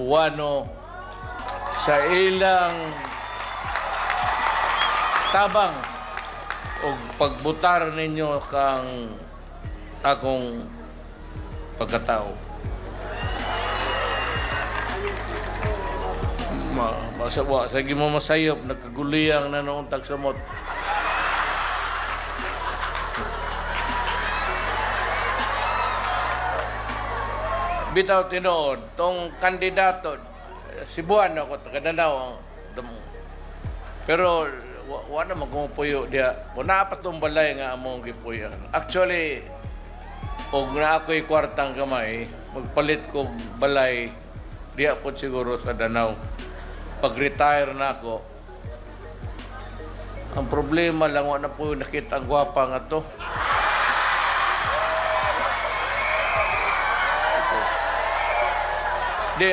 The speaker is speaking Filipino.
Cebuano sa ilang tabang o pagbutar ninyo kang akong pagkatao. Sige mo masayop, nagkaguliyang na noong tagsamot. Bitaw tinuod, tong kandidato, Cebuano ako, taga-Danao. Pero wala naman kung puyo diya. Wala pa itong balay nga among gipuyan. Actually, og na ako'y kwartang kamay, magpalit ko balay, diya po siguro sa Danao. Pag-retire na ako, ang problema lang, wala po nakita ang gwapa nga to. Di,